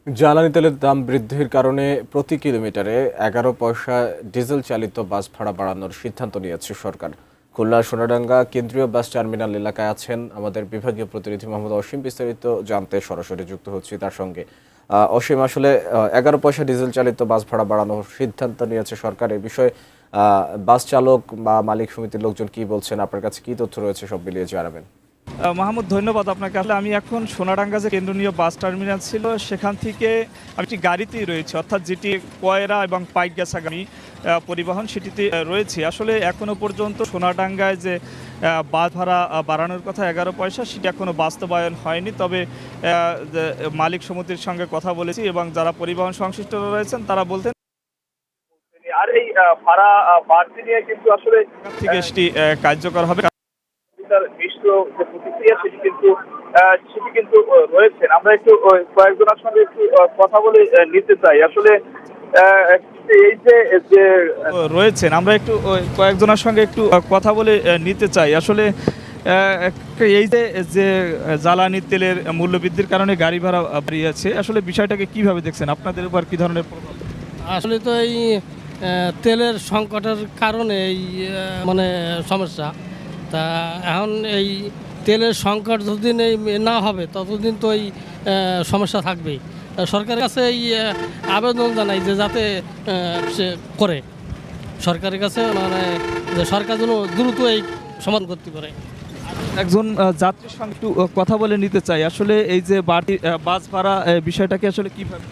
জ্বালানি তেলের দাম বৃদ্ধির কারণে প্রতি কিলোমিটারে 11 পয়সা ডিজেল চালিত বাস ভাড়া বাড়ানোর সিদ্ধান্ত নিয়েছে সরকার। খুলনা সোনাডাঙ্গা কেন্দ্রীয় বাস টার্মিনাল এলাকায় আছেন আমাদের বিভাগীয় প্রতিনিধি মোহাম্মদ অসীম। বিস্তারিত জানতে সরাসরি যুক্ত হচ্ছি তার সঙ্গে। অসীম, আসলে 11 পয়সা ডিজেল চালিত বাস ভাড়া বাড়ানোর সিদ্ধান্ত নিয়েছে সরকার। এই বিষয়ে বাস চালক বা মালিক সমিতির লোকজন কি বলছেন, আপনার কাছে কি তথ্য রয়েছে, সব মিলিয়ে জানাবেন। মাহমুদ, ধন্যবাদ আপনাকে। আসলে আমি এখন সোনাডাঙ্গা যে কেন্দ্রীয় বাস টার্মিনাল ছিল সেখান থেকে আমি একটি গাড়িতেই রয়েছে, অর্থাৎ যেটি কয়রা এবং পাইকগাছাগামী পরিবহন সেটিতে রয়েছে। আসলে এখনও পর্যন্ত সোনাডাঙ্গায় যে বাস ভাড়া বাড়ানোর কথা 11 পয়সা, সেটি এখনও বাস্তবায়ন হয়নি। তবে মালিক সমিতির সঙ্গে কথা বলেছি এবং যারা পরিবহন সংশ্লিষ্ট রয়েছেন তারা বলতেন আর এই ভাড়া বাড়তি নিয়ে কিন্তু আসলে থেকে সেটি কার্যকর হবে। তার মিশ্র যে প্রতিক্রিয়া সেটি কিন্তু রয়েছেন। আমরা একটু কয়েকজনের সঙ্গে একটু কথা বলে নিতে চাই। আসলে এই যে রয়েছেন, আমরা একটু কয়েকজনের সঙ্গে একটু কথা বলে নিতে চাই। আসলে এই যে জ্বালানি তেলের মূল্যবৃদ্ধির কারণে গাড়ি ভাড়া বাড়িয়েছে, আসলে বিষয়টাকে কিভাবে দেখছেন? আপনাদের উপর কি ধরনের প্রভাব? আসলে তো এই তেলের সংকটের কারণে এই মানে সমস্যা। তা এখন এই তেলের সংকট যতদিন এই না হবে ততদিন তো এই সমস্যা থাকবেই। সরকারের কাছে এই আবেদন জানাই যে যাতে সে করে, সরকারের কাছে মানে যে সরকার যেন দ্রুত এই সমাধান করতে পারে। একজন যাত্রীর সঙ্গে একটু কথা বলে নিতে চাই। আসলে এই যে বাড়তি বাস ভাড়া বিষয়টাকে আসলে কিভাবে?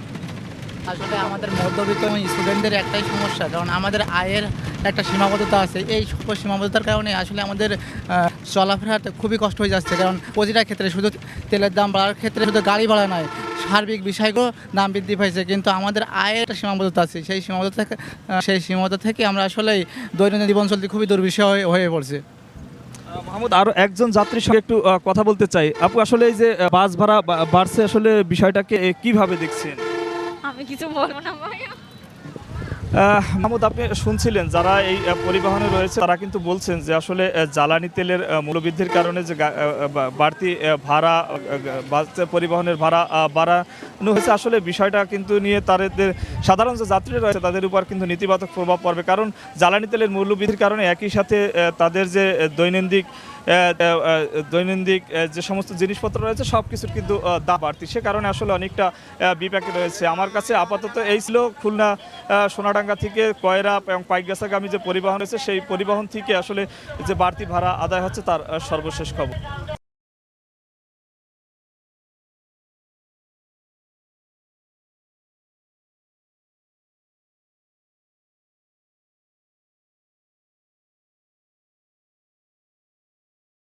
আসলে আমাদের মধ্যবিত্ত এবং স্টুডেন্টদের একটাই সমস্যা, কারণ আমাদের আয়ের একটা সীমাবদ্ধতা আছে। এই সীমাবদ্ধতার কারণে আসলে আমাদের চলাফেরাতে খুবই কষ্ট হয়ে যাচ্ছে। কারণ প্রতিটা ক্ষেত্রে শুধু তেলের দাম বাড়ার ক্ষেত্রে শুধু গাড়ি ভাড়া নয়, সার্বিক বিষয়গুলো দাম বৃদ্ধি পাইছে, কিন্তু আমাদের আয়ের একটা সীমাবদ্ধতা আছে। সেই সীমাবদ্ধতা থেকে আমরা আসলে দৈনন্দিন জীবন চলতে খুবই দুর্বিষহ হয়ে পড়ছে। মাহমুদ, আরও একজন যাত্রীর সঙ্গে একটু কথা বলতে চাই। আপু, আসলে এই যে বাস ভাড়া বাড়ছে, আসলে বিষয়টাকে কিভাবে দেখছেন? আমি কিছু বলবো না ভাইয়া। মাহমুদ, আপনি শুনছিলেন যারা এই পরিবহনে রয়েছে তারা কিন্তু বলছেন যে আসলে জ্বালানি তেলের মূল্যবৃদ্ধির কারণে যে বাড়তি ভাড়া পরিবহনের ভাড়া বাড়ানো হয়েছে, আসলে বিষয়টা কিন্তু নিয়ে তাদের সাধারণ যে যাত্রীরা রয়েছে তাদের উপর কিন্তু নেতিবাচক প্রভাব পড়বে। কারণ জ্বালানি তেলের মূল্যবৃদ্ধির কারণে একই সাথে তাদের যে দৈনন্দিন যে সমস্ত জিনিসপত্র রয়েছে সব কিছুর কিন্তু দাম বাড়তি। সে কারণে আসলে অনেকটা বিপাকে রয়েছে। আমার কাছে আপাতত এই ছিল খুলনা সোনাডাঙ্গা থেকে কয়রা এবং পাইকগাছাগামী যে পরিবহন রয়েছে সেই পরিবহন থেকে আসলে যে বাড়তি ভাড়া আদায় হচ্ছে তার সর্বশেষ খবর।